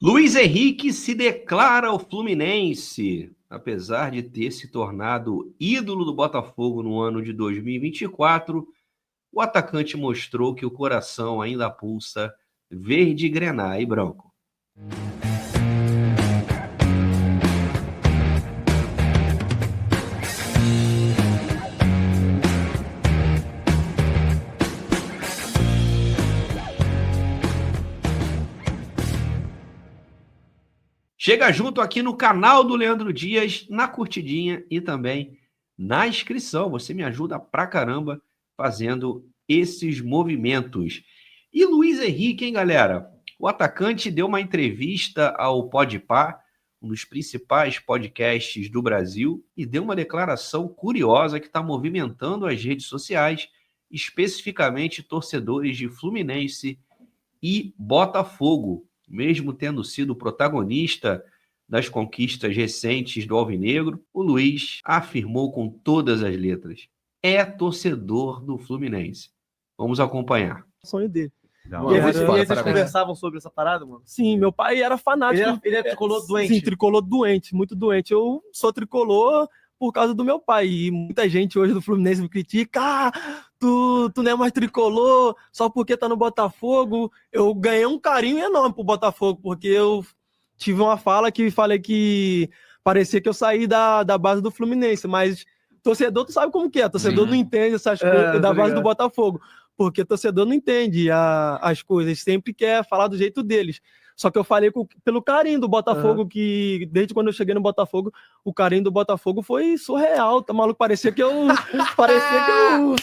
Luiz Henrique se declara ao Fluminense. Apesar de ter se tornado ídolo do Botafogo no ano de 2024, o atacante mostrou que o coração ainda pulsa verde, grená e branco. Chega junto aqui no canal do Leandro Dias, na curtidinha e também na inscrição. Você me ajuda pra caramba fazendo esses movimentos. E Luiz Henrique, hein, galera? O atacante deu uma entrevista ao Podpah, um dos principais podcasts do Brasil, e deu uma declaração curiosa que está movimentando as redes sociais, especificamente torcedores de Fluminense e Botafogo. Mesmo tendo sido protagonista das conquistas recentes do Alvinegro, o Luiz afirmou com todas as letras: é torcedor do Fluminense. Vamos acompanhar. O sonho dele. Não, e vocês conversavam sobre essa parada, mano? Sim, meu pai era fanático. Ele é tricolor doente? Sim, tricolor doente, muito doente. Eu sou tricolor por causa do meu pai. E muita gente hoje do Fluminense me critica. Tu não é mais tricolor só porque tá no Botafogo. Eu ganhei um carinho enorme pro Botafogo, porque eu tive uma fala que falei que parecia que eu saí da base do Fluminense, mas torcedor, tu sabe como que é. Torcedor não entende essas coisas da base do Botafogo, porque torcedor não entende as coisas, sempre quer falar do jeito deles. Só que eu falei pelo carinho do Botafogo, que desde quando eu cheguei no Botafogo, o carinho do Botafogo foi surreal, tá maluco? Parecia que eu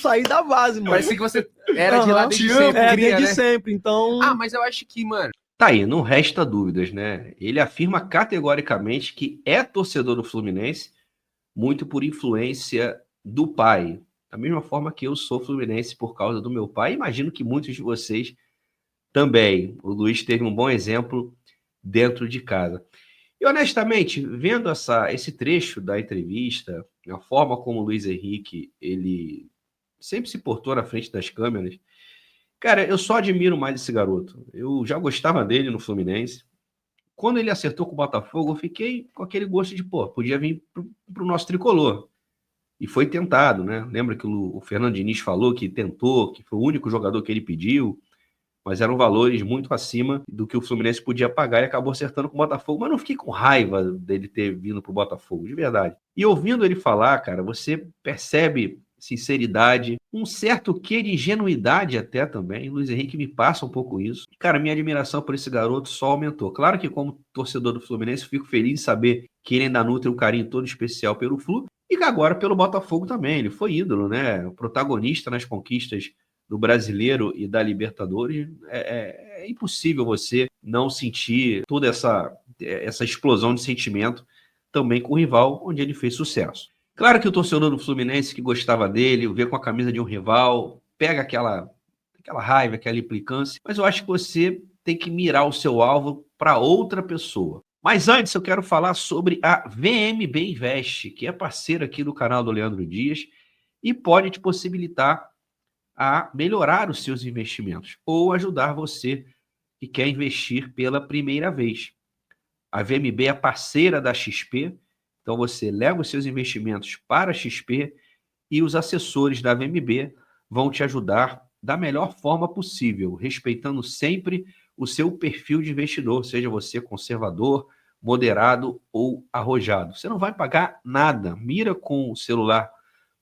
saí da base, mano. Parecia que você era de lá desde sempre. Desde sempre, então... mas eu acho que, mano... Tá aí, não resta dúvidas, né? Ele afirma categoricamente que é torcedor do Fluminense, muito por influência do pai. Da mesma forma que eu sou fluminense por causa do meu pai, imagino que muitos de vocês também. O Luiz teve um bom exemplo dentro de casa. E, honestamente, vendo esse trecho da entrevista, a forma como o Luiz Henrique ele sempre se portou na frente das câmeras, cara, eu só admiro mais esse garoto. Eu já gostava dele no Fluminense. Quando ele acertou com o Botafogo, eu fiquei com aquele gosto de, podia vir pro nosso tricolor. E foi tentado, né? Lembra que o Fernando Diniz falou que tentou, que foi o único jogador que ele pediu, mas eram valores muito acima do que o Fluminense podia pagar e acabou acertando com o Botafogo. Mas não fiquei com raiva dele ter vindo pro Botafogo, de verdade. E ouvindo ele falar, cara, você percebe sinceridade, um certo quê de ingenuidade até também. O Luiz Henrique me passa um pouco isso. Cara, minha admiração por esse garoto só aumentou. Claro que como torcedor do Fluminense, fico feliz de saber que ele ainda nutre um carinho todo especial pelo Flu, e agora pelo Botafogo também. Ele foi ídolo, né? O protagonista nas conquistas do Brasileiro e da Libertadores. É impossível você não sentir toda essa explosão de sentimento também com o rival, onde ele fez sucesso. Claro que o torcedor do Fluminense que gostava dele, vê com a camisa de um rival, pega aquela raiva, aquela implicância, mas eu acho que você tem que mirar o seu alvo para outra pessoa. Mas antes eu quero falar sobre a VMB Invest, que é parceira aqui do canal do Leandro Dias e pode te possibilitar a melhorar os seus investimentos ou ajudar você que quer investir pela primeira vez. A VMB é parceira da XP, então você leva os seus investimentos para a XP e os assessores da VMB vão te ajudar da melhor forma possível, respeitando sempre o seu perfil de investidor, seja você conservador, moderado ou arrojado. Você não vai pagar nada. Mira com o celular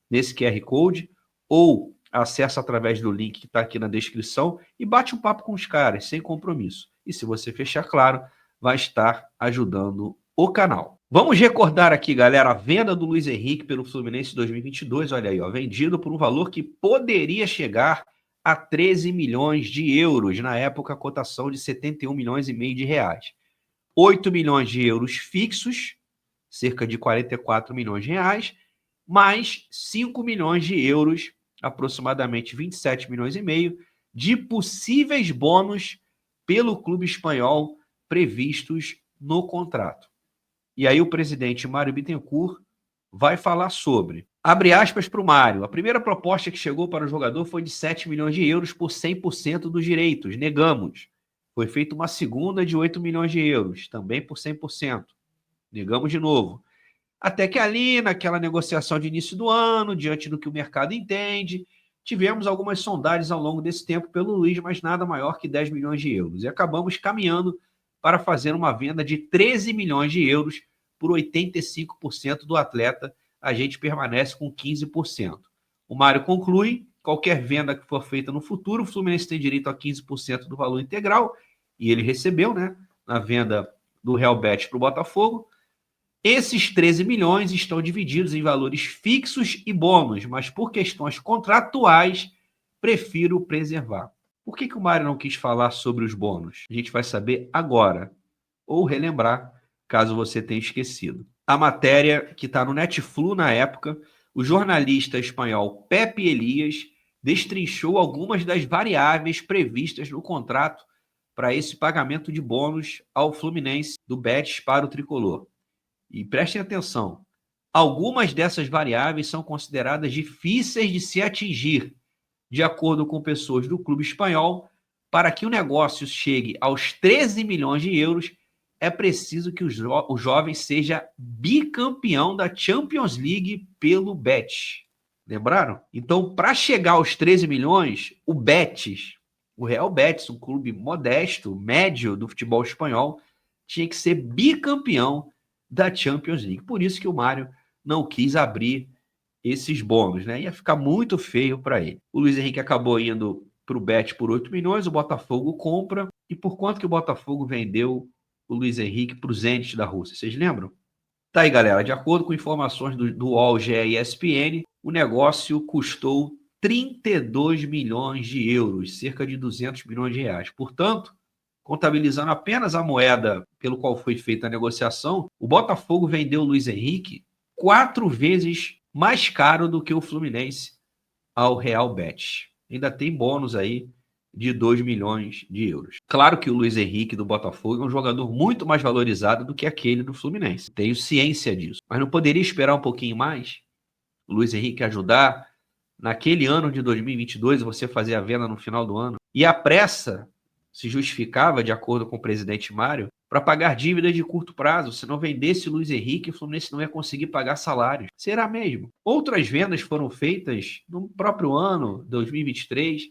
nesse QR Code ou acessa através do link que está aqui na descrição e bate um papo com os caras, sem compromisso. E se você fechar, claro, vai estar ajudando o canal. Vamos recordar aqui, galera, a venda do Luiz Henrique pelo Fluminense 2022, olha aí, vendido por um valor que poderia chegar a 13 milhões de euros, na época a cotação de 71 milhões e meio de reais. 8 milhões de euros fixos, cerca de 44 milhões de reais, mais 5 milhões de euros, aproximadamente 27 milhões e meio, de possíveis bônus pelo clube espanhol previstos no contrato. E aí o presidente Mário Bittencourt vai falar sobre, abre aspas para o Mário, a primeira proposta que chegou para o jogador foi de 7 milhões de euros por 100% dos direitos, negamos. Foi feita uma segunda de 8 milhões de euros, também por 100%. Negamos de novo. Até que ali, naquela negociação de início do ano, diante do que o mercado entende, tivemos algumas sondagens ao longo desse tempo pelo Luiz, mas nada maior que 10 milhões de euros. E acabamos caminhando para fazer uma venda de 13 milhões de euros por 85% do atleta. A gente permanece com 15%. O Mário conclui: qualquer venda que for feita no futuro, o Fluminense tem direito a 15% do valor integral, e ele recebeu, né, na venda do Real Betis para o Botafogo. Esses 13 milhões estão divididos em valores fixos e bônus, mas por questões contratuais, prefiro preservar. Por que o Mário não quis falar sobre os bônus? A gente vai saber agora, ou relembrar, caso você tenha esquecido. A matéria que está no Netflu na época, o jornalista espanhol Pepe Elias destrinchou algumas das variáveis previstas no contrato para esse pagamento de bônus ao Fluminense do Betis para o tricolor. E prestem atenção, algumas dessas variáveis são consideradas difíceis de se atingir, de acordo com pessoas do clube espanhol. Para que o negócio chegue aos 13 milhões de euros, é preciso que o jovem seja bicampeão da Champions League pelo Betis. Lembraram? Então, para chegar aos 13 milhões, o Betis, o Real Betis, um clube modesto, médio do futebol espanhol, tinha que ser bicampeão da Champions League. Por isso que o Mário não quis abrir esses bônus, né? Ia ficar muito feio para ele. O Luiz Henrique acabou indo para o Betis por 8 milhões, o Botafogo compra. E por quanto que o Botafogo vendeu o Luiz Henrique para o Zenit da Rússia? Vocês lembram? Tá aí, galera. De acordo com informações do UOL, GE e ESPN, o negócio custou 32 milhões de euros, cerca de 200 milhões de reais. Portanto, contabilizando apenas a moeda pelo qual foi feita a negociação, o Botafogo vendeu o Luiz Henrique 4 vezes mais caro do que o Fluminense ao Real Betis. Ainda tem bônus aí de 2 milhões de euros. Claro que o Luiz Henrique do Botafogo é um jogador muito mais valorizado do que aquele do Fluminense. Tenho ciência disso. Mas não poderia esperar um pouquinho mais? O Luiz Henrique ajudar naquele ano de 2022, você fazer a venda no final do ano? E a pressa se justificava, de acordo com o presidente Mário, para pagar dívidas de curto prazo. Se não vendesse o Luiz Henrique, o Fluminense não ia conseguir pagar salários. Será mesmo? Outras vendas foram feitas no próprio ano, 2023.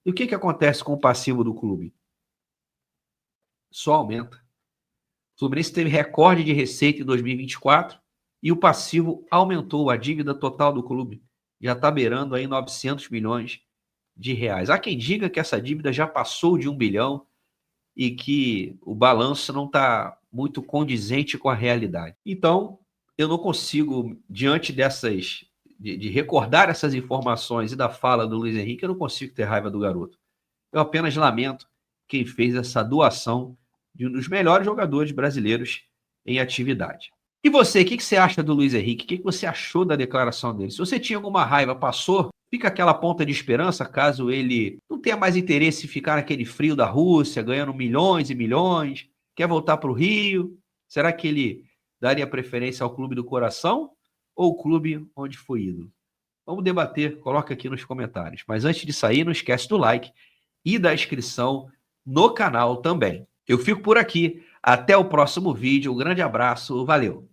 E o que acontece com o passivo do clube? Só aumenta. O Fluminense teve recorde de receita em 2024 e o passivo aumentou. A dívida total do clube já está beirando aí 900 milhões de reais. Há quem diga que essa dívida já passou de 1 bilhão e que o balanço não está muito condizente com a realidade. Então, eu não consigo, diante dessas, de recordar essas informações e da fala do Luiz Henrique, eu não consigo ter raiva do garoto. Eu apenas lamento quem fez essa doação de um dos melhores jogadores brasileiros em atividade. E você, o que você acha do Luiz Henrique? O que você achou da declaração dele? Se você tinha alguma raiva, passou? Fica aquela ponta de esperança, caso ele não tenha mais interesse em ficar naquele frio da Rússia, ganhando milhões e milhões, quer voltar para o Rio? Será que ele daria preferência ao clube do coração ou o clube onde foi ídolo? Vamos debater, coloca aqui nos comentários. Mas antes de sair, não esquece do like e da inscrição no canal também. Eu fico por aqui, até o próximo vídeo, um grande abraço, valeu!